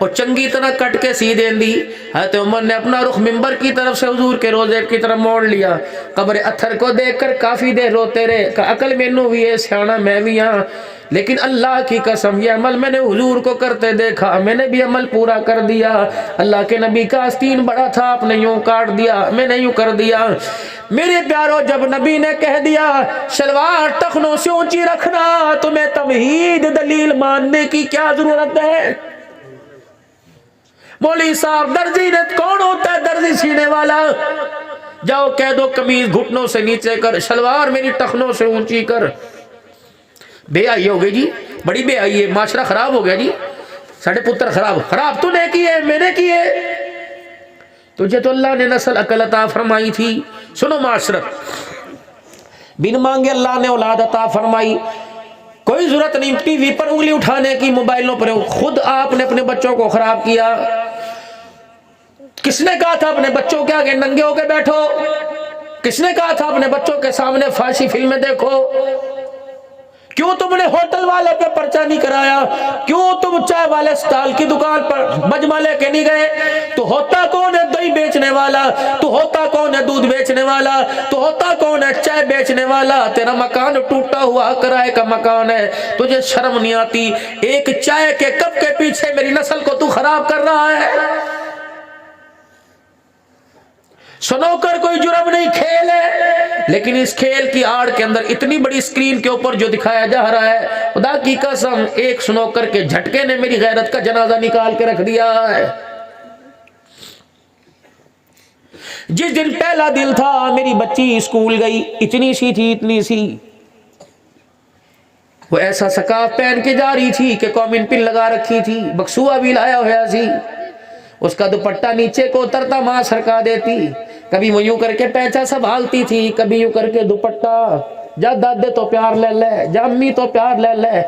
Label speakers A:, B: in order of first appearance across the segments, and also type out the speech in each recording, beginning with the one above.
A: اور چنگی طرح کٹ کے سی دین دی. حضرت عمر نے اپنا رخ منبر کی طرف سے حضور کے روزے کی طرف موڑ لیا. قبر اتھر کو دیکھ کر کافی دیر روتے رہے کہ عقل مینوں بھی ہے سیانا میں بھی ہاں, لیکن اللہ کی قسم یہ عمل میں نے حضور کو کرتے دیکھا, میں نے بھی عمل پورا کر دیا. اللہ کے نبی کا آستین بڑا تھا, آپ نے یوں کاٹ دیا, میں نے یوں کر دیا. میرے پیارو جب نبی نے کہہ دیا شلوار ٹخنوں سے اونچی رکھنا, تمہیں توحید دلیل ماننے کی کیا ضرورت ہے؟ مولوی صاحب درزی نے کون ہوتا ہے درزی سینے والا؟ جاؤ کہہ دو قمیض گھٹنوں سے نیچے کر, شلوار میری ٹخنوں سے اونچی کر. بے آئی ہو گئی جی, بڑی بے آئی ہے, معاشرہ خراب ہو گیا جی, ساڑھے پتر خراب تو نے کیے میں نے کیے. تجھے تو اللہ نے نسل عقل عطا فرمائی تھی. سنو معاشرت, بن مانگے اللہ نے اولاد عطا فرمائی, کوئی ضرورت نہیں ٹی وی پر انگلی اٹھانے کی, موبائلوں پر. خود آپ نے اپنے بچوں کو خراب کیا. کس نے کہا تھا اپنے بچوں کے آگے ننگے ہو کے بیٹھو؟ کس نے کہا تھا اپنے بچوں کے سامنے فحشی فلمیں دیکھو؟ کیوں تم نے ہوٹل والے پہ پرچہ نہیں کرایا؟ کیوں تم چائے والے سٹال کی دکان پر مجمع لے کے نہیں گئے؟ تو ہوتا کون ہے دہی بیچنے والا؟ تو ہوتا کون ہے دودھ بیچنے والا؟ تو ہوتا کون ہے چائے بیچنے والا؟ تیرا مکان ٹوٹا ہوا کرائے کا مکان ہے, تجھے شرم نہیں آتی؟ ایک چائے کے کپ کے پیچھے میری نسل کو تو خراب کر رہا ہے. سنوکر کوئی جرم نہیں, کھیل ہے, لیکن اس کھیل کی آڑ کے اندر اتنی بڑی سکرین کے اوپر جو دکھایا جا رہا ہے, خدا کی قسم ایک سنوکر کے جھٹکے نے میری غیرت کا جنازہ نکال کے رکھ دیا ہے. جس دن پہلا دن تھا میری بچی اسکول گئی, اتنی سی تھی اتنی سی, وہ ایسا سکاف پہن کے جا رہی تھی کہ کومن پن لگا رکھی تھی, بکسوا بھی لایا ہوا سی, اس کا دوپٹہ نیچے کو اترتا ماں سرکا دیتی, کبھی وہ یوں کر کے پیچا سنبھالتی تھی, کبھی یوں کر کے دوپٹہ. جا دادے تو پیار لے لے, جا امی تو پیار لے لے.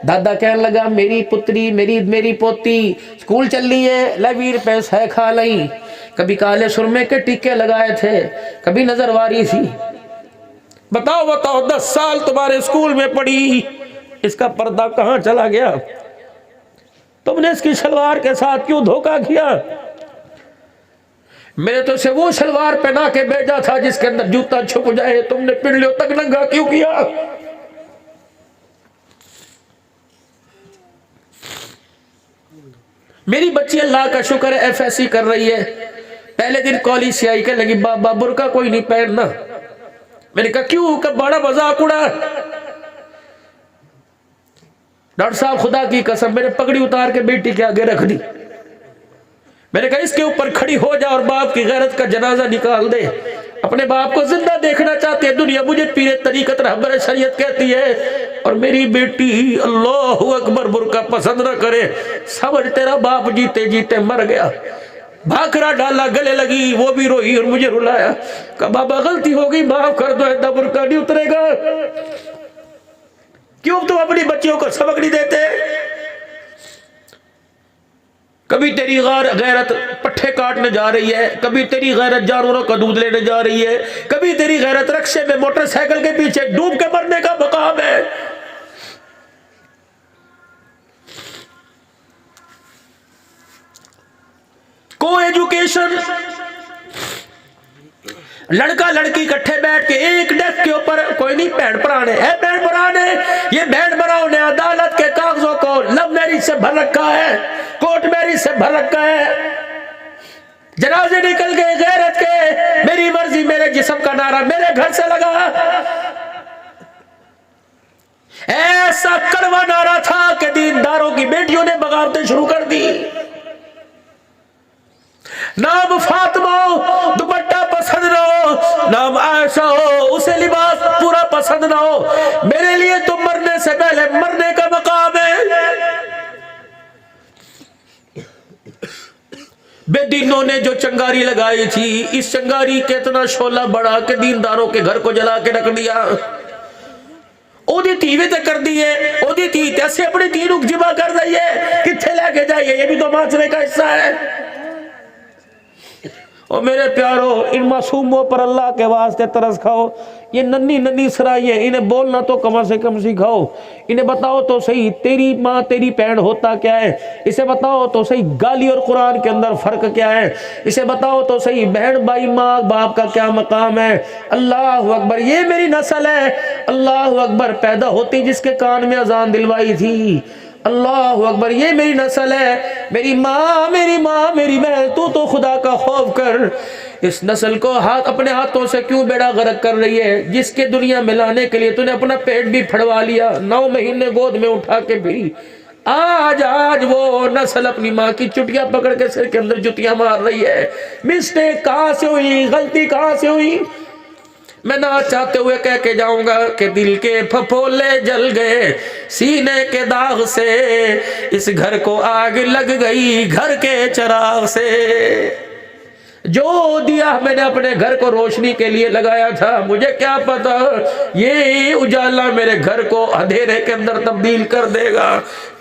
A: دادا کہنے لگا میری پتری میری پوتی اسکول چل رہی ہے, لے 20 روپے ہے کھا لئی. کبھی کالے سرمے کے ٹیکے لگائے تھے, کبھی نظر واری تھی. بتاؤ 10 سال تمہارے اسکول میں پڑھی, اس کا پردہ کہاں چلا گیا؟ تم نے اس کی شلوار کے ساتھ کیوں دھوکہ کیا؟ میں نے تو اسے وہ شلوار پہنا کے بھیجا تھا جس کے اندر جوتا چھپ جائے, تم نے پنڈلیوں تک ننگا کیوں کیا؟ میری بچی اللہ کا شکر ہے FSC کر رہی ہے. پہلے دن کالج سے آئی کہ لگی بابا برقع کوئی نہیں پہننا. میں نے کہا کیوں؟ کہ بڑا مذاق اڑا. ڈاکٹر صاحب خدا کی قسم میں نے پگڑی اتار کے بیٹی کے آگے رکھ دی. میں نے کہا اس کے اوپر کھڑی ہو جا اور باپ کی غیرت کا جنازہ نکال دے. اپنے باپ کو زندہ دیکھنا چاہتے ہیں دنیا, مجھے پیر طریقت رہبر شریعت کہتی ہے, اور میری بیٹی اللہ اکبر برقع پسند نہ کرے. سمجھ تیرا باپ جیتے جیتے مر گیا. بھاکرا ڈالا, گلے لگی, وہ بھی روئی اور مجھے رلایا. کہا بابا غلطی ہو گئی, معاف کر دو, ایسا برقع نہیں اترے گا. کیوں تم اپنی بچیوں کو سبق نہیں دیتے؟ کبھی تیری غیرت پٹھے کاٹنے جا رہی ہے, کبھی تیری غیرت جانوروں کا دودھ لینے جا رہی ہے, کبھی تیری غیرت رکشے میں موٹر سائیکل کے پیچھے ڈوب کے مرنے کا مقام ہے. کو ایجوکیشن, لڑکا لڑکی کٹھے بیٹھ کے ایک ڈیسک کے اوپر, کوئی نہیں بہن پرانے ہے, بہن پرانے, یہ بہن پراؤں نے عدالت کے کاغذوں کو لو میرج سے بھر رکھا ہے, کورٹ میرج سے بھر رکھا ہے. جنازے نکل گئے غیرت کے, میری مرضی میرے جسم کا نعرہ میرے گھر سے لگا. ایسا کڑوا نعرہ تھا کہ دینداروں کی بیٹیوں نے بغاوتیں شروع کر دی. نام فاطمہ ہو دوپٹہ پسند نہ ہو, نام عائشہ ہو اسے لباس پورا پسند نہ ہو, میرے لیے تو مرنے سے پہلے مرنے کا مقام ہے. بے دینوں نے جو چنگاری لگائی تھی, اس چنگاری کے اتنا شعلہ بڑھا کہ دینداروں کے گھر کو جلا کے رکھ دیا. اودی تیوے تے کر دیئے, اودی تیتے ایسے اپنی تینوں جمع کر دئیے, کتھے لے کے جائیے, یہ بھی تو معاشرے کا حصہ ہے. اور میرے پیارو, ان معصوموں پر اللہ کے واسطے ترس کھاؤ. یہ ننھی ننھی سرائیاں، انہیں بولنا تو کم سے کم سکھاؤ، انہیں بتاؤ تو صحیح تیری ماں تیری بہن ہوتا کیا ہے، اسے بتاؤ تو صحیح گالی اور قرآن کے اندر فرق کیا ہے، اسے بتاؤ تو صحیح بہن بھائی ماں باپ کا کیا مقام ہے۔ اللہ اکبر، یہ میری نسل ہے، اللہ اکبر، پیدا ہوتی جس کے کان میں اذان دلوائی تھی، اللہ اکبر، یہ میری نسل ہے، میری ماں میری بہن، تو خدا کا خوف کر۔ اس نسل کو اپنے ہاتھوں سے کیوں بیڑا غرق کر رہی ہے، جس کے دنیا میں لانے کے لیے تو نے اپنا پیٹ بھی پھڑوا لیا، 9 مہینے گود میں اٹھا کے بھی، آج وہ نسل اپنی ماں کی چٹیاں پکڑ کے سر کے اندر جتیاں مار رہی ہے۔ مسٹیک کہاں سے ہوئی، غلطی کہاں سے ہوئی؟ میں نہ چاہتے ہوئے کہہ کے جاؤں گا کہ دل کے پھپھولے جل گئے سینے کے داغ سے، اس گھر کو آگ لگ گئی گھر کے چراغ سے، جو دیا میں نے اپنے گھر کو روشنی کے لیے لگایا تھا، مجھے کیا پتا یہ اجالا میرے گھر کو اندھیرے کے اندر تبدیل کر دے گا۔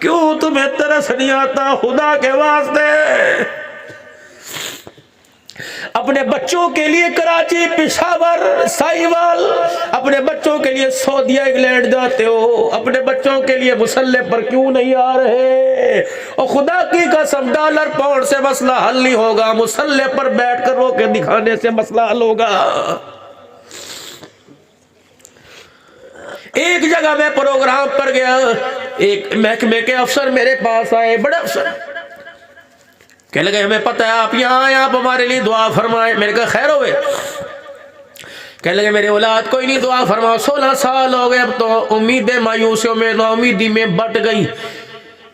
A: کیوں تمہیں ترس نہیں آتا خدا کے واسطے؟ اپنے بچوں کے لیے کراچی، پشاور، سائیوال، اپنے بچوں کے لیے سعودیہ انگلینڈ جاتے ہو، اپنے بچوں کے لیے مسلح پر کیوں نہیں آ رہے؟ اور خدا کی قسم ڈالر پاؤنڈ سے مسئلہ حل نہیں ہوگا، مسلح پر بیٹھ کر رو کے دکھانے سے مسئلہ حل ہوگا۔ ایک جگہ میں پروگرام پر گیا، ایک محکمے کے افسر میرے پاس آئے، بڑے افسر، کہنے لگے ہمیں پتہ ہے آپ یہاں آئے، آپ ہمارے لیے دعا فرمائیں۔ میں نے کہا خیر ہوئے؟ کہنے لگے میرے اولاد کوئی نہیں دعا فرماؤ، 16 سال ہو گئے، اب تو امیدیں مایوسیوں میں نا امیدی میں بٹ گئی۔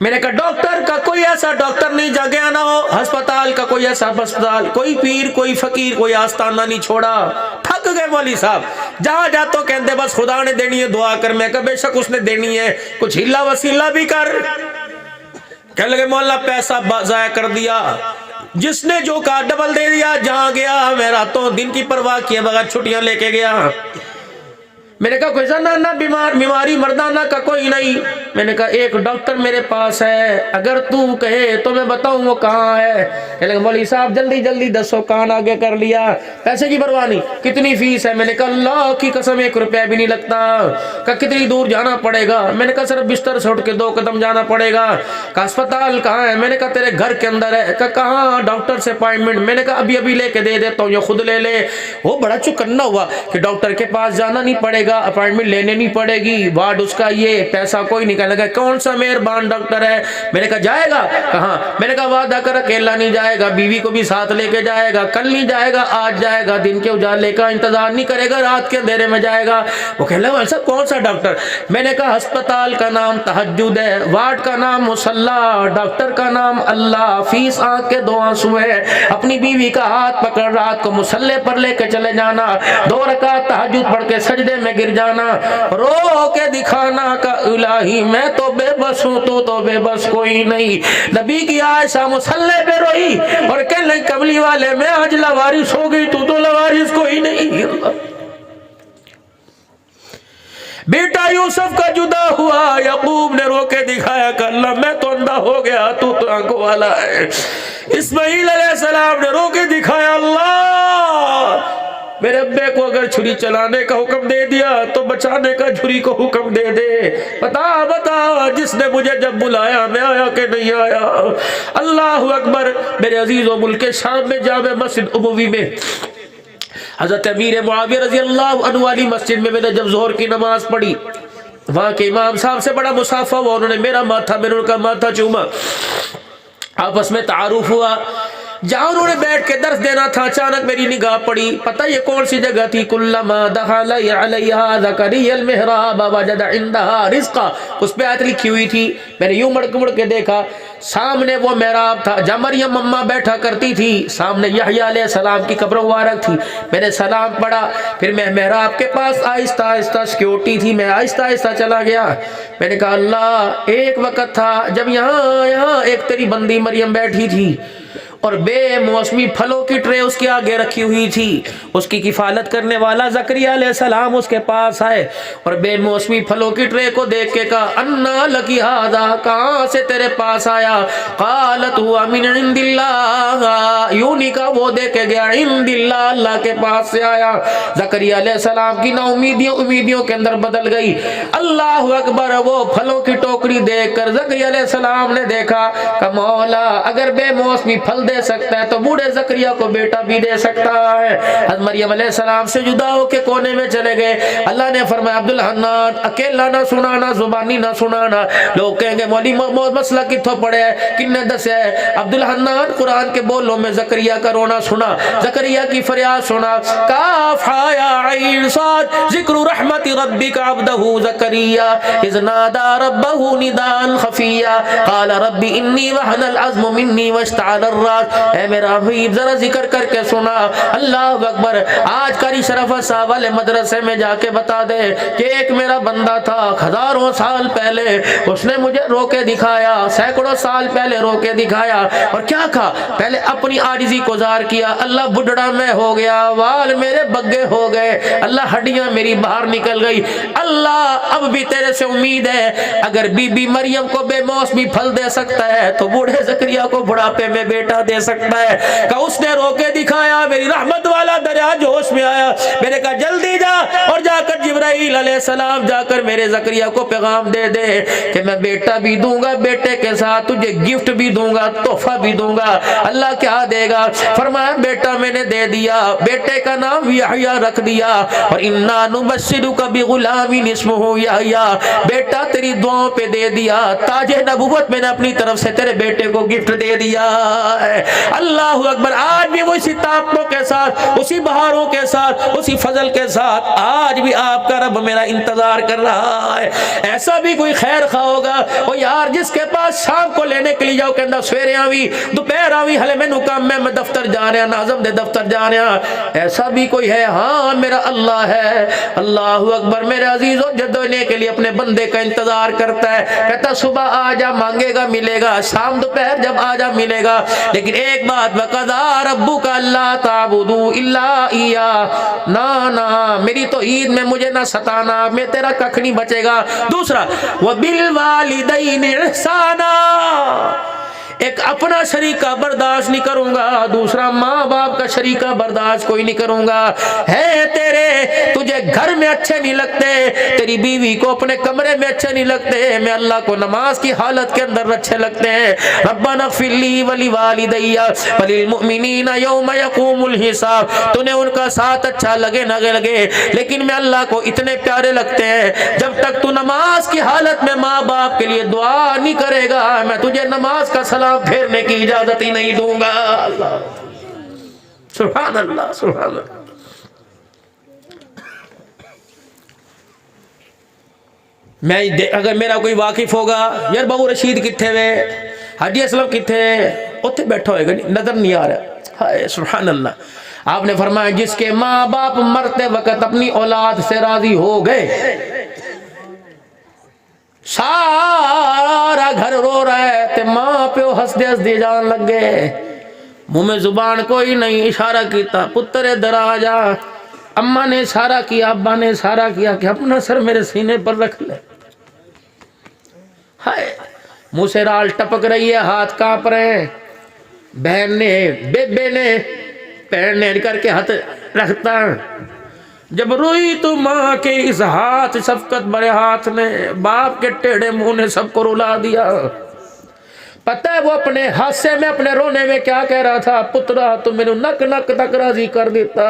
A: میں نے کہا ڈاکٹر کا کوئی ایسا ڈاکٹر نہیں جا گیا نہ ہو، ہسپتال کا کوئی ایسا ہسپتال، کوئی پیر کوئی فقیر کوئی آستانہ نہیں چھوڑا۔ تھک گئے مولوی صاحب، جہاں جا تو کہتے بس خدا نے دینی ہے دعا کر۔ میں کہا بے شک اس نے دینی ہے، کچھ ہلا وسیلہ بھی کر۔ کہنے لگے مولا پیسہ ضائع کر دیا، جس نے جو کہا ڈبل دے دیا، جہاں گیا میں راتوں دن کی پرواہ کیے بغیر چھٹیاں لے کے گیا۔ میں نے کہا کوئی زنانہ بیماری مردانہ کا کوئی نہیں؟ میں نے کہا ایک ڈاکٹر میرے پاس ہے، اگر تو کہے تو میں بتاؤں وہ کہاں ہے۔ کہنے لگے مولوی صاحب جلدی جلدی دسو، کان آگے کر لیا، پیسے کی پرواہ نہیں، کتنی فیس ہے؟ میں نے کہا اللہ کی قسم 1 روپیہ بھی نہیں لگتا۔ کہا کتنی دور جانا پڑے گا؟ میں نے کہا صرف بستر سے اٹھ کے 2 قدم جانا پڑے گا۔ کہا اسپتال کہاں ہے؟ میں نے کہا تیرے گھر کے اندر ہے۔ کہا کہاں؟ ڈاکٹر سے اپائنٹمنٹ۔ میں نے کہا ابھی ابھی لے کے دے دیتا ہوں، یہ خود لے لے۔ وہ بڑا چکنا ہوا کہ ڈاکٹر کے پاس جانا نہیں پڑے گا، اپائنٹمنٹ لینے نہیں پڑے گی، وارڈ اس کا یہ، پیسہ کوئی نہیں۔ کہنے لگا کون سا مہربان ڈاکٹر ہے؟ میں نے کہا جائے گا کہاں؟ میں نے کہا وعدہ کر اکیلا نہیں جائے گا، بیوی کو بھی ساتھ لے کے جائے گا، کل نہیں جائے گا آج جائے گا، دن کے اجالے کا انتظار نہیں کرے گا، رات کے اندھیرے میں جائے گا۔ وہ کہنے لگا ایسا کون سا ڈاکٹر؟ میں نے کہا ہسپتال کا نام تہجد ہے، وارڈ کا نام مصلی، ڈاکٹر کا نام اللہ، فیس آنکھ کے 2 آنسو ہے۔ اپنی بیوی کا ہاتھ پکڑ رات کو مصلی پر لے کے چلے جانا، 2 رکعت تہجد پڑھ کے سجدے میں گر جانا، رو کے دکھانا کا الہی میں تو بے بس ہوں، تو بے بس کوئی نہیں۔ نبی کی عائشہ مصلی پہ روئی اور کہنے لگی کملی والے میں آج لوارث ہو گئی، تو لوارث کوئی نہیں۔ بیٹا یوسف کا جدا ہوا، یعقوب نے رو کے دکھایا کہ اللہ میں تو اندھا ہو گیا، تو آنکھوں والا ہے۔ اسماعیل علیہ السلام نے رو کے دکھایا اللہ میرے ابے کو اگر چھری چلانے کا حکم دے دیا تو بچانے کا چھری کو حکم دے دے، بتا جس نے مجھے جب بلایا میں آیا کہ نہیں آیا۔ اللہ اکبر۔ میرے عزیز و ملک شام میں جامع مسجد عموی میں حضرت امیر معاویہ رضی اللہ عنہ والی مسجد میں نے جب ظہر کی نماز پڑھی، وہاں کے امام صاحب سے بڑا مصافحہ ہوا، انہوں نے میرا ماتھا، میں نے ان کا ماتھا چوما، آپس میں تعارف ہوا۔ جہاں انہوں نے بیٹھ کے درس دینا تھا اچانک میری نگاہ پڑی، پتہ یہ کون سی جگہ تھی؟ کلما دخل علیہا زکریا المحراب وجد عندها رزقا، اس پہ آیت لکھی ہوئی تھی۔ میں نے یوں مڑ کے دیکھا، سامنے وہ محراب تھا جہاں مریم اماں بیٹھا کرتی تھی، سامنے یحییٰ علیہ السلام کی قبر مبارک تھی۔ میں نے سلام پڑھا، پھر میں محراب کے پاس آہستہ آہستہ سیکیورٹی تھی، میں آہستہ آہستہ چلا گیا۔ میں نے کہا اللہ ایک وقت تھا جب یہاں ایک تیری بندی مریم بیٹھی تھی، اور بے موسمی پھلوں کی ٹرے اس کے آگے رکھی ہوئی تھی. اس کی کفالت کرنے والا زکریا علیہ السلام اس کے پاس آئے اور بے موسمی پھلوں کی ٹرے کو دیکھ کے کہا انا لکی ھذا، کہاں سے تیرے پاس آیا؟ قالت ہوا من عند اللہ، یوں نہیں کہا وہ دے کے گیا، عند اللہ، اللہ کے پاس سے آیا. زکریا علیہ السلام کی نا امیدیوں کے اندر بدل گئی. اللہ اکبر. وہ پھلوں کی ٹوکری دیکھ کر زکریا علیہ السلام نے دیکھا کہ مولا اگر بے موسمی پھل دے سکتا ہے تو بوڑھے زکریا کو بیٹا بھی دے سکتا ہے. حضرت مریم علیہ السلام سے جدا ہو کے کونے میں چلے گئے. اللہ نے فرمایا عبدالحنان اکیلا نہ سنانا، زبانی نہ سنانا. لوگ کہیں گے مولوی مسئلہ کتھوں پڑے ہے، کن نے دسیا ہے؟ عبدالحنان قرآن کے بولوں میں زکریا کا رونا سنا، زکریا کی فریاد سنا. کاف ہا یا عین صاد ذکر رحمت ربک عبدہ زکریا اذ نادى ربه نداء خفیا قال رب انی وهن العظم منی واشتعل الراس. اے میرا حبیب ذرا ذکر کر کے سنا. اللہ اکبر. آج قاری شرفت صاحب والے مدرسے میں جا کے بتا دے کہ ایک میرا بندہ تھا ہزاروں سال پہلے، اس نے مجھے رو کے دکھایا، سینکڑوں سال پہلے رو کے دکھایا. اور کیا کہا؟ پہلے اپنی عاجزی کو ظاہر کیا. اللہ بڈڑا میں ہو گیا، وال میرے بگے ہو گئے، اللہ ہڈیاں میری باہر نکل گئی. اللہ اب بھی تیرے سے امید ہے، اگر بی بی مریم کو بے موسمی پھل دے سکتا ہے تو بوڑھے زکریا کو بڑھاپے میں بیٹا دے سکتا ہے. کہ اس نے رو کے دکھایا، میری رحمت والا دریا جوش میں آیا. میں نے کہا جلدی جا اور جا کر جبرائیل علیہ السلام جا کر میرے زکریا کو پیغام دے دے کہ میں بیٹا بھی دوں گا، بیٹے کے ساتھ تجھے گفٹ بھی دوں گا، تحفہ بھی دوں گا. اللہ کیا دے گا؟ فرمایا بیٹا میں نے دے دیا، بیٹے کا نام یحییٰ رکھ دیا. اور انا نبشرک بغلام اسمہ یحییٰ، بیٹا تیری دعاؤں پہ دے دیا. تاج نبوت میں نے اپنی طرف سے تیرے بیٹے کو گفٹ دے دیا ہے. اللہ اکبر. آج بھی وہ اسی طاقتوں کے ساتھ، اسی بہاروں کے ساتھ، اسی فضل کے ساتھ آج بھی آپ کا رب میرا انتظار کر رہا ہے. ایسا بھی کوئی خیر خواہ ہوگا وہ یار جس کے پاس شام کو لینے کے لیے جاؤ کہ اندر سویرے آوی دوپہر آوی ہلے میں نکام میں دفتر جا رہا ناظم دے دفتر جا رہا. ایسا بھی کوئی ہے؟ ہاں میرا اللہ ہے. اللہ اکبر. میرے عزیزوں جدونے کے لیے اپنے بندے کا انتظار کرتا ہے، کہتا صبح آ جا مانگے گا ملے گا، شام دوپہر جب آ جا ملے گا. لیکن ایک بات وَقَضَىٰ رَبُّكَ أَلَّا تَعْبُدُوا إِلَّا إِيَّاهُ، نہ میری تو عید میں مجھے نہ ستانا، میں تیرا ککھ نہیں بچے گا. دوسرا وَبِالْوَالِدَيْنِ إِحْسَانًا، ایک اپنا شریکہ برداشت نہیں کروں گا، دوسرا ماں باپ کا شریکہ برداشت کوئی نہیں کروں گا. ہے تیرے تجھے گھر میں اچھے نہیں لگتے، تیری بیوی کو اپنے کمرے میں اچھے نہیں لگتے، میں اللہ کو نماز کی حالت کے اندر اچھے لگتے ہیں. ربنا اغفر لی ولوالدی وللمؤمنین یوم یقوم الحساب. تو نے ان کا ساتھ اچھا لگے نہ لگے، لیکن میں اللہ کو اتنے پیارے لگتے ہیں جب تک تو نماز کی حالت میں ماں باپ کے لیے دعا نہیں کرے گا میں تجھے نماز کا سلام پھیرنے کی اجازت ہی نہیں دوں گا. اللہ سبحان اللہ سبحان اللہ. میں اگر میرا کوئی واقف ہوگا یار بابو رشید کتھے وے، حاجی اسلم کتھے، اتنے بیٹھا ہوئے گا نظر نہیں آ رہا. ہائے سبحان اللہ. آپ نے فرمایا جس کے ماں باپ مرتے وقت اپنی اولاد سے راضی ہو گئے، سارا گھر رو رہا ہے تے ماں پیو ہس دے جان لگ گئے، منہ میں زبان کوئی نہیں، اشارہ کیتا پتر ادھر آ جا. اماں نے اشارہ کیا، ابا نے اشارہ کیا کہ اپنا سر میرے سینے پر رکھ لے. ہائے منہ سے رال ٹپک رہی ہے، ہاتھ کانپ رہے ہیں. بہن نے بیبے نے پیر نے کر کے ہاتھ رکھتا. جب روئی تو ماں کے اس ہاتھ شفقت بڑے ہاتھ نے باپ کے ٹیڑھے منہ نے سب کو رلا دیا. پتہ ہے وہ اپنے حادثے میں اپنے رونے میں کیا کہہ رہا تھا؟ پترا تو میرے نک نک تک راضی کر دیتا.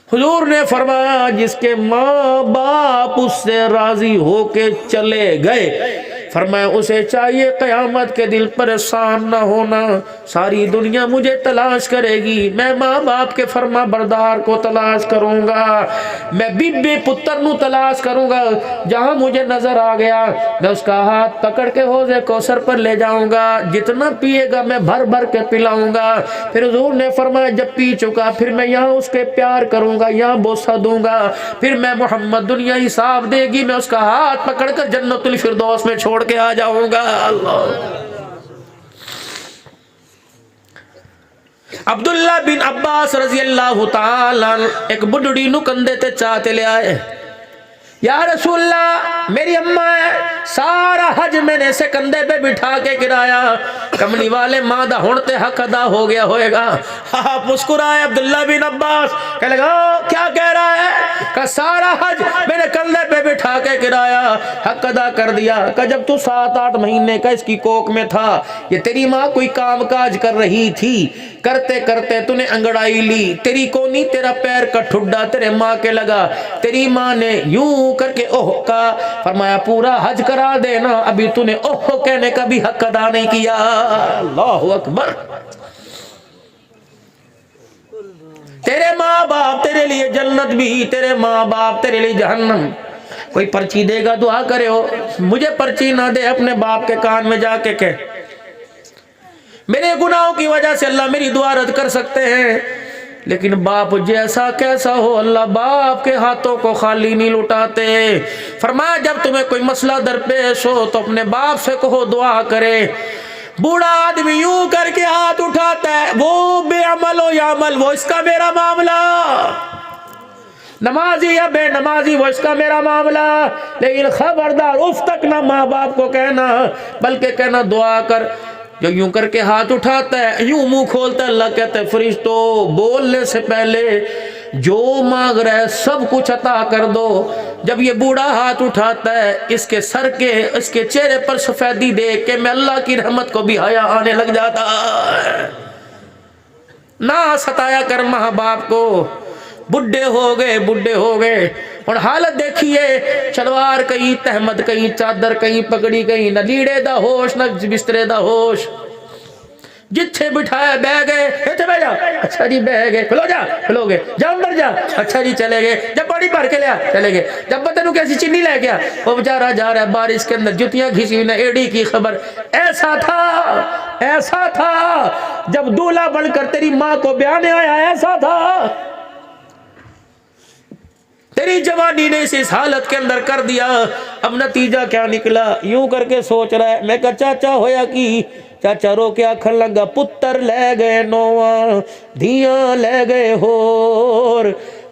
A: حضور نے فرمایا جس کے ماں باپ اس سے راضی ہو کے چلے گئے، فرمایا اسے چاہیے قیامت کے دل پریشان نہ ہونا. ساری دنیا مجھے تلاش کرے گی، میں ماں باپ کے فرما بردار کو تلاش کروں گا، میں بی پتر نو تلاش کروں گا. جہاں مجھے نظر آ گیا میں اس کا ہاتھ پکڑ کے حوض کوثر پر لے جاؤں گا، جتنا پیے گا میں بھر بھر کے پلاؤں گا. پھر حضور نے فرمایا جب پی چکا پھر میں یہاں اس کے پیار کروں گا، یہاں بوسہ دوں گا، پھر میں محمد دنیا حساب دے گی، میں اس کا ہاتھ پکڑ کر جنت الفردوس میں چھوڑ کے آ جاؤں گا. اللہ عبداللہ بن عباس رضی اللہ تعالیٰ ایک بڑھڑی نو کندے تے چاہتے لے آئے. یا رسول اللہ میری اماں ہے, سارا حج میں نے اسے کندھے پہ بٹھا کے گرایا, کملی والے ماں دا ہونتے حق ادا ہو گیا ہوئے گا. آپ مسکرائے. عبداللہ بن عباس کہنے لگا کیا کہہ رہا ہے؟ کہ سارا حج میں نے کندھے پہ بٹھا کے گرایا, حق ادا کر دیا. کہ جب تو 7-8 مہینے کا اس کی کوک میں تھا, یہ تیری ماں کوئی کام کاج کر رہی تھی, کرتے کرتے تو نے انگڑائی لی, تیری کونی تیرا پیر کا ٹھڈا تیرے ماں کے لگا, تیری ماں نے یوں کر کے اوہ کا. فرمایا پورا حج کرا دینا, ابھی تو نے اوہ کہنے کا بھی حق ادا نہیں کیا. اللہ اکبر. تیرے ماں باپ تیرے لیے جنت بھی, تیرے ماں باپ تیرے لیے جہنم. کوئی پرچی دے گا دعا کرے ہو, مجھے پرچی نہ دے, اپنے باپ کے کان میں جا کے کہ میرے گناہوں کی وجہ سے اللہ میری دعا رد کر سکتے ہیں, لیکن باپ جیسا کیسا ہو اللہ باپ کے ہاتھوں کو خالی نہیں لٹاتے. فرمایا جب تمہیں کوئی مسئلہ درپیش ہو تو اپنے باپ سے کہو دعا کرے. بوڑھا آدمی یوں کر کے ہاتھ اٹھاتا ہے, وہ بے عمل ہو یا عمل وہ اس کا میرا معاملہ, نمازی یا بے نمازی وہ اس کا میرا معاملہ, لیکن خبردار اف تک نہ ماں باپ کو کہنا, بلکہ کہنا دعا کر. جو یوں کر کے ہاتھ اٹھاتا ہے, یوں منہ کھولتا ہے, اللہ کہتا ہے فرشتو بولنے سے پہلے جو مانگ رہا ہے سب کچھ عطا کر دو. جب یہ بوڑھا ہاتھ اٹھاتا ہے, اس کے سر کے اس کے چہرے پر سفیدی دیکھ کے میں اللہ کی رحمت کو بھی حیا آنے لگ جاتا ہے. نہ ستایا کر ماں باپ کو, بڈھے ہو گئے اور حالت دیکھیے, شلوار کہیں, تہمد کہیں, چادر کہیں, پگڑی کہیں, نہ لیڑے دا ہوش نہ بسترے دا ہوش. جتھے بٹھایا بہ گئے, ایتھے بہ جا, اچھا جی بہ گئے, کھلو گے, جا اندر جا, اچھا جی چلے گئے, جب پانی بھر کے لیا چلے گئے, جب بتنو کیسی چینی لے گیا, وہ بیچارہ جا رہا ہے بارش کے اندر, جتیاں گھسی ہوئی نہ ایڑی کی خبر. ایسا تھا جب دولہا بن کر تیری ماں کو بیان آیا, ایسا تھا. تیری جوانی نے اس حالت کے اندر کر دیا. اب نتیجہ کیا نکلا, یوں کر کے سوچ رہا ہے. میں کہا چاچا ہویا کی, چاچا رو کے آکھن لگا پتر لے گئے نواں, دھیاں لے گئے ہور,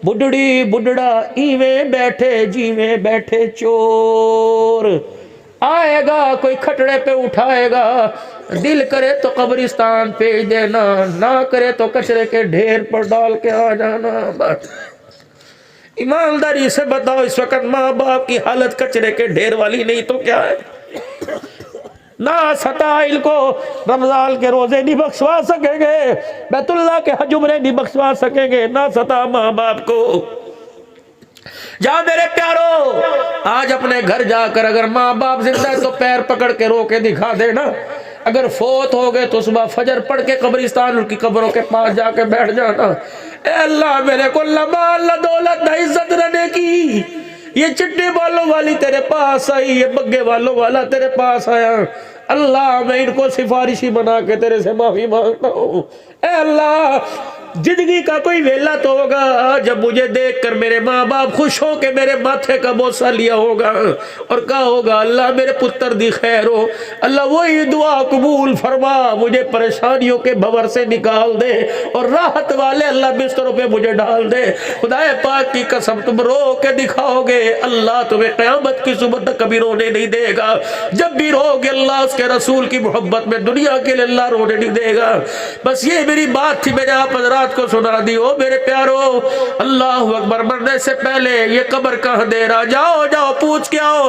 A: بڈڑی بڈڑا ایویں بیٹھے جیویں بیٹھے چور. آئے گا کوئی کھٹڑے پہ اٹھائے گا, دل کرے تو قبرستان بھیج دینا, نہ کرے تو کچرے کے ڈھیر پر ڈال کے آ جانا. بس ایمانداری سے بتاؤ, اس وقت ماں باپ کی حالت کچرے کے ڈھیر والی نہیں تو کیا ہے؟ نہ ستائل کو رمضان کے روزے نہیں بخشوا سکیں گے, بیت اللہ کے حج عمرے نہیں بخشوا سکیں گے, نہ ستا ماں باپ کو. جا میرے پیارو, آج اپنے گھر جا کر اگر ماں باپ زندہ ہے تو پیر پکڑ کے رو کے دکھا دینا, اگر فوت ہو گئے تو صبح فجر پڑھ کے قبرستان ان کی قبروں کے پاس جا کے بیٹھ جانا. اے اللہ میرے کو لمال نہ دولت نہ عزت رہنے کی, یہ چٹی بالوں والی تیرے پاس آئی, یہ بگے والوں والا تیرے پاس آیا. اللہ میں ان کو سفارشی بنا کے تیرے سے معافی مانگتا ہوں. اے اللہ زندگی کا کوئی ویلا تو ہوگا جب مجھے دیکھ کر میرے ماں باپ خوش ہو کے میرے ماتھے کا بوسہ لیا ہوگا اور کہا ہوگا اللہ میرے پتر دی خیر ہو. اللہ وہی دعا قبول فرما, مجھے پریشانیوں کے بھور سے نکال دے اور راحت والے اللہ بستروں پہ مجھے ڈال دے. خدا پاک کی قسم تم رو کے دکھاؤ گے, اللہ تمہیں قیامت کی صبح تک کبھی رونے نہیں دے گا. جب بھی رو گے اللہ اس کے رسول کی محبت میں دنیا کے لیے اللہ رونے نہیں دے گا. بس یہ میری بات تھی, میں نے آپ حضرات کو سنا دی. او میرے پیارو, اللہ اکبر, مرنے سے پہلے یہ قبر کہاں دے رہا, جاؤ پوچھ کے آؤ.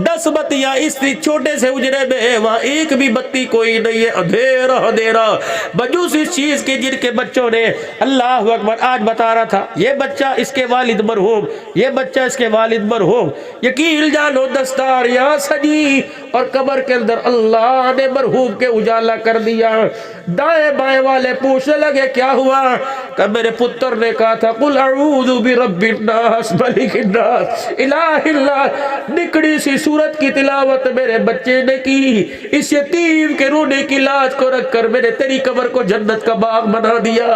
A: 10 بتیاں اس چھوٹے سے اجرے میں, وہاں ایک بھی بتی کوئی نہیں ہے, اندھیرا بجوس اس چیز کے جن کے بچوں نے, اللہ اکبر, آج بتا رہا تھا یہ بچہ اس کے والد مرحوم, یہ بچہ اس کے والد مرحوم, یقین جانو دستار یہاں سجی اور قبر کے اندر اللہ نے مرحوم کے اجالا کر دیا. دائیں بائیں والے پوچھنے لگے کیا ہوا, کہ میرے پتر نے کہا تھا قل اعوذ برب الناس ملک الناس الہ اللہ. نکڑی سی سورت کی تلاوت میرے بچے نے کی, اس یتیم کے رونے کی لاج کو رکھ کر میں نے تیری قبر کو جنت کا باغ بنا دیا.